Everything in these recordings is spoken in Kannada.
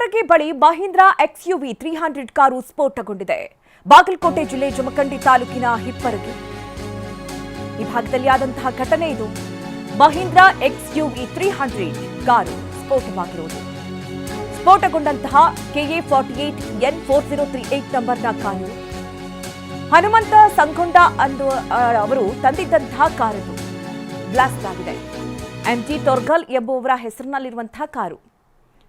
ಹಿಪ್ಪರಗಿ ಬಳಿ ಮಹೀಂದ್ರಾ XUV 300 ಕಾರು ಸ್ಫೋಟಗೊಂಡಿದೆ. ಬಾಗಲಕೋಟೆ ಜಿಲ್ಲೆ ಜಮಖಂಡಿ ತಾಲೂಕಿನ ಹಿಪ್ಪರಗಿ ಈ ಭಾಗದಲ್ಲಿ ಆದಂತಹ ಘಟನೆ ಇದು. ಮಹೀಂದ್ರಾ XUV 300 ಕಾರು ಸ್ಫೋಟವಾಗಿರುವುದು. ಸ್ಫೋಟಗೊಂಡಂತಹ KA48 N4038 ನಂಬರ್ನ ಕಾರು ಹನುಮಂತ ಸಂಗೊಂಡ ಅವರು ತಂದಿದ್ದಂತಹ ಕಾರು ಬ್ಲಾಸ್ಟ್ ಆಗಿದೆ. MG ತೊರ್ಗಲ್ ಎಂಬುವರ ಹೆಸರಿನಲ್ಲಿರುವಂತಹ ಕಾರು.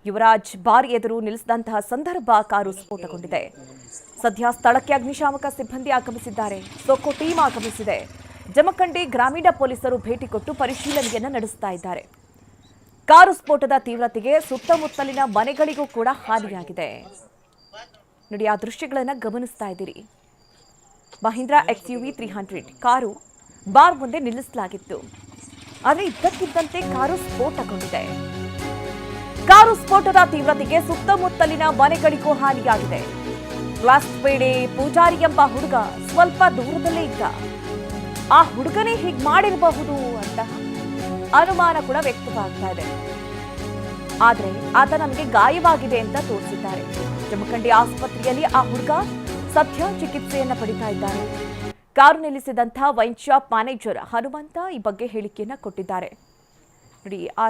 ಯುವರಾಜ್ ಬಾರ್ ಎದುರು ನಿಲ್ಲಿಸಿದಂತಹ ಸಂದರ್ಭ ಕಾರು ಸ್ಫೋಟಗೊಂಡಿದೆ. ಸದ್ಯ ಸ್ಥಳಕ್ಕೆ ಅಗ್ನಿಶಾಮಕ ಸಿಬ್ಬಂದಿ ಆಗಮಿಸಿದ್ದಾರೆ. SOCO team ಆಗಮಿಸಿದೆ. ಜಮಖಂಡಿ ಗ್ರಾಮೀಣ ಪೊಲೀಸರು ಭೇಟಿ ಕೊಟ್ಟು ಪರಿಶೀಲನೆಯನ್ನು ನಡೆಸ್ತಾ ಇದ್ದಾರೆ. ಕಾರು ಸ್ಫೋಟದ ತೀವ್ರತೆಗೆ ಸುತ್ತಮುತ್ತಲಿನ ಮನೆಗಳಿಗೂ ಕೂಡ ಹಾನಿಯಾಗಿದೆ. ನೋಡಿ, ಆ ದೃಶ್ಯಗಳನ್ನು ಗಮನಿಸ್ತಾ ಇದ್ದೀರಿ. ಮಹೀಂದ್ರಾ XUV 300 ಕಾರು ಬಾರ್ ಮುಂದೆ ನಿಲ್ಲಿಸಲಾಗಿತ್ತು. ಆದರೆ ಇದ್ದಕ್ಕಿದ್ದಂತೆ ಕಾರು ಸ್ಫೋಟಗೊಂಡಿದೆ. ಕಾರು ಸ್ಫೋಟದ ತೀವ್ರತೆಗೆ ಸುತ್ತಮುತ್ತಲಿನ ಮನೆಗಳಿಗೂ ಹಾನಿಯಾಗಿದೆ. ಬ್ಲಾಸ್ಟ್ ವೇಳೆ ಪೂಜಾರಿ ಎಂಬ ಹುಡುಗ ಸ್ವಲ್ಪ ದೂರದಲ್ಲೇ ಇದ್ದ. ಆ ಹುಡುಗನೇ ಹೀಗೆ ಮಾಡಿರಬಹುದು ಅಂತ ಅನುಮಾನ ಕೂಡ ವ್ಯಕ್ತವಾಗ್ತಾ ಇದೆ. ಆದ್ರೆ ಆತ ನಮಗೆ ಗಾಯವಾಗಿದೆ ಅಂತ ತೋರಿಸಿದ್ದಾರೆ. ಜಮಖಂಡಿ ಆಸ್ಪತ್ರೆಯಲ್ಲಿ ಆ ಹುಡುಗ ಸದ್ಯ ಚಿಕಿತ್ಸೆಯನ್ನ ಪಡಿತಾ ಇದ್ದಾರೆ. ಕಾರು ನಿಲ್ಲಿಸಿದಂತಹ ವೈನ್ ಶಾಪ್ ಮ್ಯಾನೇಜರ್ ಹನುಮಂತ ಈ ಬಗ್ಗೆ ಹೇಳಿಕೆಯನ್ನ ಕೊಟ್ಟಿದ್ದಾರೆ. ನೋಡಿ, ಆ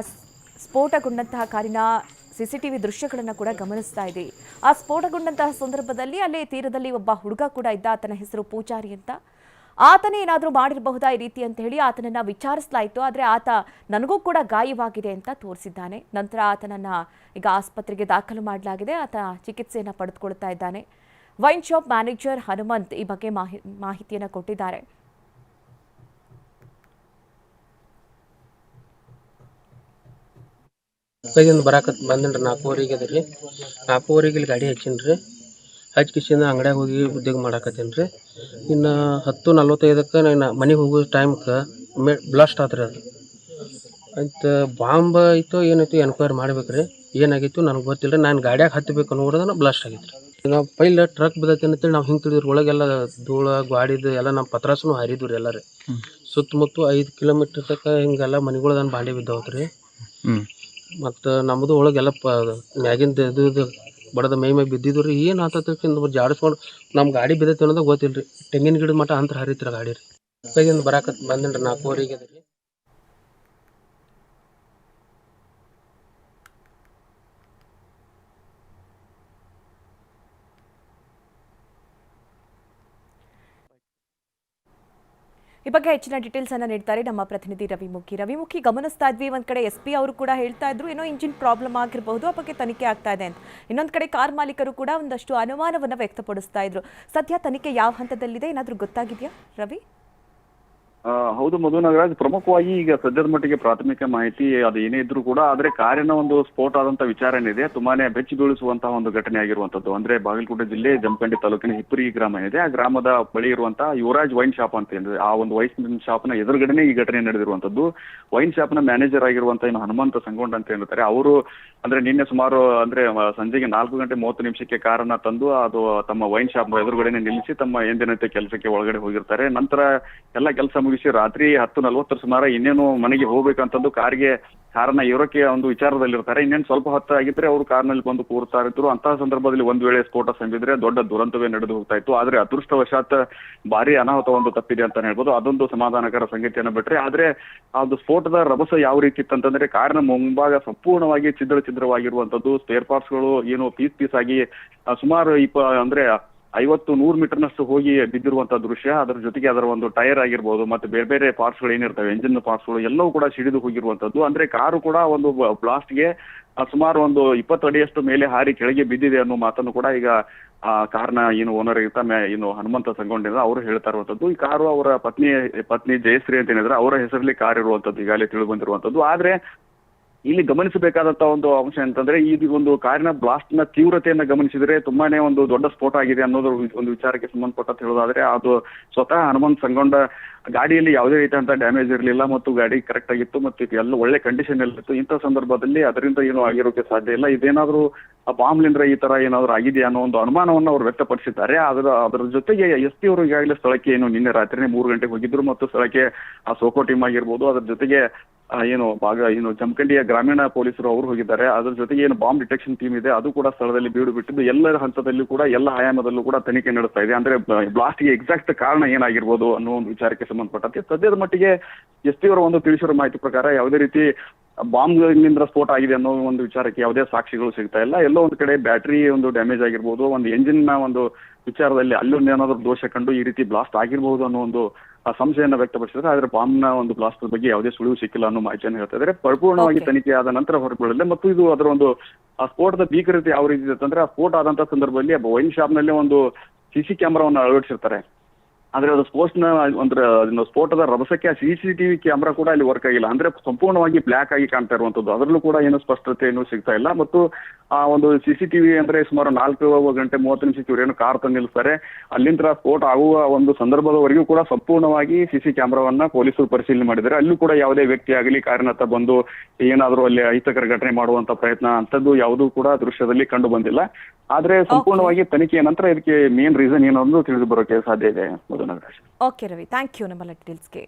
ಸ್ಫೋಟಗೊಂಡಂತಹ ಕಾರಿನ CCTV ದೃಶ್ಯಗಳನ್ನು ಕೂಡ ಗಮನಿಸ್ತಾ ಇದ್ದೀವಿ. ಆ ಸ್ಫೋಟಗೊಂಡಂತಹ ಸಂದರ್ಭದಲ್ಲಿ ಅಲ್ಲೇ ತೀರದಲ್ಲಿ ಒಬ್ಬ ಹುಡುಗ ಕೂಡ ಇದ್ದ. ಆತನ ಹೆಸರು ಪೂಜಾರಿ ಅಂತ. ಆತನೇ ಏನಾದರೂ ಮಾಡಿರಬಹುದಾ ಈ ರೀತಿ ಅಂತ ಹೇಳಿ ಆತನನ್ನ ವಿಚಾರಿಸಲಾಯಿತು. ಆದರೆ ಆತ ನನಗೂ ಕೂಡ ಗಾಯವಾಗಿದೆ ಅಂತ ತೋರಿಸಿದ್ದಾನೆ. ನಂತರ ಆತನನ್ನ ಈಗ ಆಸ್ಪತ್ರೆಗೆ ದಾಖಲು ಮಾಡಲಾಗಿದೆ. ಆತ ಚಿಕಿತ್ಸೆಯನ್ನು ಪಡೆದುಕೊಳ್ತಾ ಇದ್ದಾನೆ. ವೈನ್ ಶಾಪ್ ಮ್ಯಾನೇಜರ್ ಹನುಮಂತ್ ಈ ಬಗ್ಗೆ ಮಾಹಿತಿಯನ್ನು ಕೊಟ್ಟಿದ್ದಾರೆ. ಬರಾಕತ್ ಬಂದ್ರಿ 4:00 ಅದ್ರಿ. 4:00 ಇಲ್ಲಿ ಗಾಡಿ ಹಚ್ಚಿನ್ರಿ. ಹಚ್ಚಿಸಿಂದ ಅಂಗಡಿಯಾಗ ಹೋಗಿ ಉದ್ಯೋಗ ಮಾಡಾಕತ್ತೀನ್ರಿ. ಇನ್ನು 10:45 ನಾನು ಮನೆಗೆ ಹೋಗೋ ಟೈಮ್ಗೆ ಬ್ಲಾಸ್ಟ್ ಆತ್ರಿ. ಅದು ಆಯ್ತು, ಬಾಂಬ್ ಐತೋ ಏನೈತೋ ಎನ್ಕ್ವೈರಿ ಮಾಡ್ಬೇಕ್ರಿ. ಏನಾಗಿತ್ತು ನನಗೆ ಗೊತ್ತಿಲ್ಲ ರೀ. ನಾನು ಗಾಡಿಯಾಗ ಹತ್ತಬೇಕು ಅನ್ನೋದನ್ನ ಬ್ಲಾಸ್ಟ್ ಆಗೈತ್ರಿ. ನಾವು ಪೈಲ ಟ್ರಕ್ ಬಿದ್ದೈತೆ ಅಂತೇಳಿ ನಾವು ಹಿಂಗೆ ತಿಳಿದ್ರಿ. ಒಳಗೆಲ್ಲ ಧೂಳ ಗಾಡಿದು ಎಲ್ಲ ನಮ್ಮ ಪತ್ರಾಸನು ಹರಿದ್ರಿ ಎಲ್ಲ ರೀ. ಸುತ್ತಮುತ್ತ 5 ಕಿಲೋಮೀಟರ್ ತನಕ ಹಿಂಗೆಲ್ಲ ಮನೆಗಳದನ್ನ ಬಾಂಡೆ ಬಿದ್ದವ್ರಿ. ಮತ್ತು ನಮ್ಮದು ಒಳಗೆಲ್ಲ ಮ್ಯಾಗಿಂದ ಇದು ಬಡದ ಮೈ ಬಿದ್ದಿದ್ದು ರೀ. ಏನು ಆತಕ್ಕಿಂತ ಜಾಡಿಸ್ಕೊಂಡು ನಮ್ಮ ಗಾಡಿ ಬಿದ್ದೈತೆ ಅನ್ನೋದು ಗೊತ್ತಿಲ್ಲ ರೀ. ತೆಂಗಿನ ಗಿಡದ ಮಟ್ಟ ಅಂತರ ಹರಿತ್ರಿ ಗಾಡಿ ರೀ. ಕೈಯಿಂದ ಬರಾಕತ್ ಬಂದ್ರಿ 4:00 ಅದ್ರಿ. ಈ ಬಗ್ಗೆ ಹೆಚ್ಚಿನ ಡೀಟೇಲ್ಸ್ ಅನ್ನ ನೀಡ್ತಾರೆ ನಮ್ಮ ಪ್ರತಿನಿಧಿ ರವಿಮುಖಿ. ಗಮನಿಸ್ತಾ ಇದ್ವಿ, ಒಂದ್ ಕಡೆ SP ಅವರು ಕೂಡ ಹೇಳ್ತಾ ಇದ್ರು ಏನೋ ಇಂಜಿನ್ ಪ್ರಾಬ್ಲಮ್ ಆಗಿರಬಹುದು, ಆ ಬಗ್ಗೆ ತನಿಖೆ ಆಗ್ತಾ ಇದೆ ಅಂತ. ಇನ್ನೊಂದ್ ಕಡೆ ಕಾರ್ ಮಾಲೀಕರು ಕೂಡ ಒಂದಷ್ಟು ಅನುಮಾನವನ್ನ ವ್ಯಕ್ತಪಡಿಸ್ತಾ ಇದ್ರು. ಸದ್ಯ ತನಿಖೆ ಯಾವ ಹಂತದಲ್ಲಿದೆ, ಏನಾದ್ರೂ ಗೊತ್ತಾಗಿದೆಯಾ ರವಿ? ಹೌದು ಮಧು ನಾಗರಾಜ್, ಪ್ರಮುಖವಾಗಿ ಈಗ ಸದ್ಯದ ಮಟ್ಟಿಗೆ ಪ್ರಾಥಮಿಕ ಮಾಹಿತಿ ಅದು ಏನೇ ಇದ್ರೂ ಕೂಡ ಆದ್ರೆ ಕಾರಿನ ಒಂದು ಸ್ಫೋಟ ಆದಂತ ವಿಚಾರ ಏನಿದೆ ತುಂಬಾನೇ ಬೆಚ್ಚಿ ಬೀಳಿಸುವಂತಹ ಒಂದು ಘಟನೆ ಆಗಿರುವಂತದ್ದು. ಅಂದ್ರೆ ಬಾಗಲಕೋಟೆ ಜಿಲ್ಲೆ ಜಮಖಂಡಿ ತಾಲೂಕಿನ ಹಿಪ್ಪರಗಿ ಗ್ರಾಮ ಇದೆ. ಆ ಗ್ರಾಮದ ಬಳಿ ಇರುವಂತಹ ಯುವರಾಜ್ ವೈನ್ ಶಾಪ್ ಅಂತ ಏನಿದೆ, ಆ ಒಂದು ವೈನ್ ಶಾಪ್ನ ಎದುರುಗಡೆನೆ ಈ ಘಟನೆ ನಡೆದಿರುವಂತದ್ದು. ವೈನ್ ಶಾಪ್ನ ಮ್ಯಾನೇಜರ್ ಆಗಿರುವಂತಹ ಇನ್ನು ಹನುಮಂತ ಸಂಗೊಂಡ ಅಂತ ಹೇಳ್ತಾರೆ. ಅವರು ಅಂದ್ರೆ ನಿನ್ನೆ ಸುಮಾರು ಅಂದ್ರೆ ಸಂಜೆಗೆ 4:30 ಕಾರನ್ನ ತಂದು ಅದು ತಮ್ಮ ವೈನ್ ಶಾಪ್ ಎದುರುಗಡೆನೆ ನಿಲ್ಲಿಸಿ ತಮ್ಮ ಎಂದಿನಂತೆ ಕೆಲಸಕ್ಕೆ ಒಳಗಡೆ ಹೋಗಿರ್ತಾರೆ. ನಂತರ ಎಲ್ಲ ಕೆಲಸ ಮುಗಿಸಿ ರಾತ್ರಿ 10:40 ಸುಮಾರು ಇನ್ನೇನು ಮನೆಗೆ ಹೋಗ್ಬೇಕಂತಂದು ಕಾರನ್ನ ಇರೋಕೆ ಒಂದು ವಿಚಾರದಲ್ಲಿರ್ತಾರೆ. ಇನ್ನೇನು ಸ್ವಲ್ಪ ಹೊತ್ತು ಆಗಿದ್ರೆ ಅವರು ಕಾರ್ನಲ್ಲಿ ಬಂದು ಕೂರ್ತಾ ಇದ್ರು. ಅಂತಹ ಸಂದರ್ಭದಲ್ಲಿ ಒಂದು ವೇಳೆ ಸ್ಫೋಟ ಸಂಬಿದ್ರೆ ದೊಡ್ಡ ದುರಂತವೇ ನಡೆದು ಹೋಗ್ತಾ ಇತ್ತು. ಆದ್ರೆ ಅದೃಷ್ಟವಶಾತ್ ಭಾರಿ ಅನಾಹುತ ಒಂದು ತಪ್ಪಿದೆ ಅಂತ ಹೇಳ್ಬೋದು. ಅದೊಂದು ಸಮಾಧಾನಕರ ಸಂಗತಿಯನ್ನು ಬಿಟ್ರೆ, ಆದ್ರೆ ಅದು ಸ್ಫೋಟದ ರಭಸ ಯಾವ ರೀತಿ ಇತ್ತಂತಂದ್ರೆ ಕಾರಿನ ಮುಂಭಾಗ ಸಂಪೂರ್ಣವಾಗಿ ಛಿದ್ರವಾಗಿರುವಂತದ್ದು. ಸ್ಪೇರ್ ಪಾರ್ಟ್ಸ್ ಗಳು ಏನು ಪೀಸ್ ಆಗಿ ಸುಮಾರು 50-100 ಮೀಟರ್ನಷ್ಟು ಹೋಗಿ ಬಿದ್ದಿರುವಂತಹ ದೃಶ್ಯ. ಅದರ ಜೊತೆಗೆ ಅದರ ಒಂದು ಟೈರ್ ಆಗಿರ್ಬೋದು ಮತ್ತೆ ಬೇರೆ ಬೇರೆ ಪಾರ್ಟ್ಸ್ ಗಳು ಏನಿರ್ತವೆ, ಎಂಜಿನ್ ಪಾರ್ಟ್ಸ್ ಗಳು ಎಲ್ಲವೂ ಕೂಡ ಸಿಡಿದು ಹೋಗಿರುವಂತದ್ದು. ಅಂದ್ರೆ ಕಾರು ಕೂಡ ಒಂದು ಬ್ಲಾಸ್ಟ್ಗೆ ಸುಮಾರು ಒಂದು 20 ಅಡಿಯಷ್ಟು ಮೇಲೆ ಹಾರಿ ಕೆಳಗೆ ಬಿದ್ದಿದೆ ಅನ್ನೋ ಮಾತನ್ನು ಕೂಡ ಈಗ ಕಾರ್ನ ಏನು ಓನರ್ ಇನ್ನು ಹನುಮಂತ ಸಂಗೊಂಡಿಂದ ಅವರು ಹೇಳ್ತಾ ಇರುವಂತದ್ದು. ಈ ಕಾರು ಅವರ ಪತ್ನಿ ಜಯಶ್ರೀ ಅಂತ ಏನಿದ್ರೆ ಅವರ ಹೆಸರಲ್ಲಿ ಕಾರ್ ಇರುವಂತದ್ದು ಈಗಾಗಲೇ ತಿಳಿದು ಬಂದಿರುವಂತದ್ದು. ಆದ್ರೆ ಇಲ್ಲಿ ಗಮನಿಸಬೇಕಾದಂತ ಒಂದು ಅಂಶ ಅಂತಂದ್ರೆ ಈ ಒಂದು ಕಾರಿನ ಬ್ಲಾಸ್ಟ್ ನ ತೀವ್ರತೆಯನ್ನ ಗಮನಿಸಿದ್ರೆ ತುಂಬಾನೇ ಒಂದು ದೊಡ್ಡ ಸ್ಫೋಟ ಆಗಿದೆ ಅನ್ನೋದ್ರ ಒಂದು ವಿಚಾರಕ್ಕೆ ಸಂಬಂಧಪಟ್ಟಂತ ಹೇಳೋದಾದ್ರೆ ಅದು ಸ್ವತಃ ಹನುಮಂತ್ ಸಂಗೊಂಡ ಗಾಡಿಯಲ್ಲಿ ಯಾವುದೇ ರೀತಿಯಂತ ಡ್ಯಾಮೇಜ್ ಇರಲಿಲ್ಲ ಮತ್ತು ಗಾಡಿ ಕರೆಕ್ಟ್ ಆಗಿತ್ತು ಮತ್ತು ಎಲ್ಲ ಒಳ್ಳೆ ಕಂಡೀಷನ್ ಇತ್ತು. ಇಂಥ ಸಂದರ್ಭದಲ್ಲಿ ಅದರಿಂದ ಏನು ಆಗಿರೋಕೆ ಸಾಧ್ಯ ಇಲ್ಲ. ಇದೇನಾದ್ರೂ ಬಾಂಬ್ಲಿಂದ ಈ ತರ ಏನಾದ್ರು ಆಗಿದೆಯಾ ಅನ್ನೋ ಒಂದು ಅನುಮಾನವನ್ನು ಅವರು ವ್ಯಕ್ತಪಡಿಸಿದ್ದಾರೆ. ಅದರ ಜೊತೆಗೆ SP ಅವರು ಈಗಾಗಲೇ ಸ್ಥಳಕ್ಕೆ ಏನು ನಿನ್ನೆ ರಾತ್ರಿನೇ 3 ಗಂಟೆಗೆ ಹೋಗಿದ್ರು ಮತ್ತು ಸ್ಥಳಕ್ಕೆ ಆ ಸೋಕೋ ಟೀಮ್ ಆಗಿರ್ಬೋದು, ಅದ್ರ ಜೊತೆಗೆ ಏನು ಜಮಖಂಡಿಯ ಗ್ರಾಮೀಣ ಪೊಲೀಸರು ಅವರು ಹೋಗಿದ್ದಾರೆ. ಅದ್ರ ಜೊತೆಗೆ ಏನು ಬಾಂಬ್ ಡಿಟೆಕ್ಷನ್ ಟೀಮ್ ಇದೆ ಅದು ಕೂಡ ಸ್ಥಳದಲ್ಲಿ ಬೀಡು ಬಿಟ್ಟಿದ್ದು ಎಲ್ಲರ ಹಂತದಲ್ಲೂ ಕೂಡ ಎಲ್ಲ ಆಯಾಮದಲ್ಲೂ ಕೂಡ ತನಿಖೆ ನಡೆಸ್ತಾ ಇದೆ. ಅಂದ್ರೆ ಬ್ಲಾಸ್ಟ್ಗೆ ಎಕ್ಸಾಕ್ಟ್ ಕಾರಣ ಏನಾಗಿರ್ಬೋದು ಅನ್ನೋ ಒಂದು ವಿಚಾರಕ್ಕೆ ಸಂಬಂಧಪಟ್ಟಂತೆ ಸದ್ಯದ ಮಟ್ಟಿಗೆ ಎಸ್ ಪಿ ಅವರ ಒಂದು ತಿಳಿಸಿರೋ ಮಾಹಿತಿ ಪ್ರಕಾರ ಯಾವುದೇ ರೀತಿ ಬಾಂಬ್ನಿಂದ ಸ್ಫೋಟ ಆಗಿದೆ ಅನ್ನೋ ಒಂದು ವಿಚಾರಕ್ಕೆ ಯಾವುದೇ ಸಾಕ್ಷಿಗಳು ಸಿಗ್ತಾ ಇಲ್ಲ. ಎಲ್ಲೋ ಒಂದು ಕಡೆ ಬ್ಯಾಟ್ರಿ ಒಂದು ಡ್ಯಾಮೇಜ್ ಆಗಿರ್ಬೋದು, ಒಂದು ಎಂಜಿನ್ ನ ಒಂದು ವಿಚಾರದಲ್ಲಿ ಅಲ್ಲೊಂದು ಏನಾದರೂ ದೋಷ ಕಂಡು ಈ ರೀತಿ ಬ್ಲಾಸ್ಟ್ ಆಗಿರಬಹುದು ಅನ್ನೋ ಒಂದು ಸಂಶಯನ ವ್ಯಕ್ತಪಡಿಸಿದ್ರೆ, ಆದ್ರೆ ಬಾಂಬ್ನ ಒಂದು ಬ್ಲಾಸ್ಟ್ ಬಗ್ಗೆ ಯಾವುದೇ ಸುಳಿವು ಸಿಕ್ಕಿಲ್ಲ ಅನ್ನೋ ಮಾಹಿತಿಯನ್ನು ಹೇಳ್ತಾ ಇದ್ದಾರೆ. ಪರಿಪೂರ್ಣವಾಗಿ ತನಿಖೆ ಆದ ನಂತರ ಹೊರಬೀಳಲಿದೆ. ಮತ್ತು ಇದು ಅದರ ಒಂದು ಆ ಸ್ಫೋಟದ ಭೀಕರತೆ ಯಾವ ರೀತಿ ಇದೆ ಅಂದ್ರೆ, ಆ ಸ್ಫೋಟ ಆದಂತ ಸಂದರ್ಭದಲ್ಲಿ ವೈನ್ ಶಾಪ್ ನಲ್ಲಿ ಒಂದು ಸಿಸಿ ಕ್ಯಾಮೆರಾವನ್ನು ಅಳವಡಿಸಿರ್ತಾರೆ. ಆದ್ರೆ ಅದು ಸ್ಫೋಟದ ರಭಸಕ್ಕೆ CCTV ಕ್ಯಾಮೆರಾ ಕೂಡ ಅಲ್ಲಿ ವರ್ಕ್ ಆಗಿಲ್ಲ. ಅಂದ್ರೆ ಸಂಪೂರ್ಣವಾಗಿ ಬ್ಲ್ಯಾಕ್ ಆಗಿ ಕಾಣ್ತಾ ಇರುವಂತದ್ದು. ಅದರಲ್ಲೂ ಕೂಡ ಏನು ಸ್ಪಷ್ಟತೆ ಏನು ಸಿಗ್ತಾ ಇಲ್ಲ. ಮತ್ತು ಆ ಒಂದು CCTV ಅಂದ್ರೆ ಸುಮಾರು 4 ಗಂಟೆ 30 ನಿಮಿಷಕ್ಕೆ ಇವರೇನು ಕಾರ್ ತಂದು ನಿಲ್ಲಿಸ್ತಾರೆ, ಅಲ್ಲಿಂದ ಸ್ಫೋಟ ಆಗುವ ಒಂದು ಸಂದರ್ಭದವರೆಗೂ ಕೂಡ ಸಂಪೂರ್ಣವಾಗಿ ಸಿಸಿ ಕ್ಯಾಮೆರಾವನ್ನ ಪೊಲೀಸರು ಪರಿಶೀಲನೆ ಮಾಡಿದ್ದಾರೆ. ಅಲ್ಲೂ ಕೂಡ ಯಾವುದೇ ವ್ಯಕ್ತಿ ಆಗಲಿ ಕಾರಿನ ಹತ್ತ ಬಂದು ಏನಾದರೂ ಅಲ್ಲಿ ಅಹಿತಕರ ಘಟನೆ ಮಾಡುವಂತ ಪ್ರಯತ್ನ ಅಂತದ್ದು ಯಾವುದೂ ಕೂಡ ದೃಶ್ಯದಲ್ಲಿ ಕಂಡು ಬಂದಿಲ್ಲ. ಆದ್ರೆ ಸಂಪೂರ್ಣವಾಗಿ ತನಿಖೆಯ ನಂತರ ಇದಕ್ಕೆ ಮೇನ್ ರೀಸನ್ ಏನು ಅನ್ನೋದು ತಿಳಿದು ಬರೋಕೆ ಸಾಧ್ಯ ಇದೆ. ಓಕೆ ರವಿ, ಥ್ಯಾಂಕ್ ಯು ನಮ್ಮ ಡೀಟೇಲ್ಸ್ಗೆ.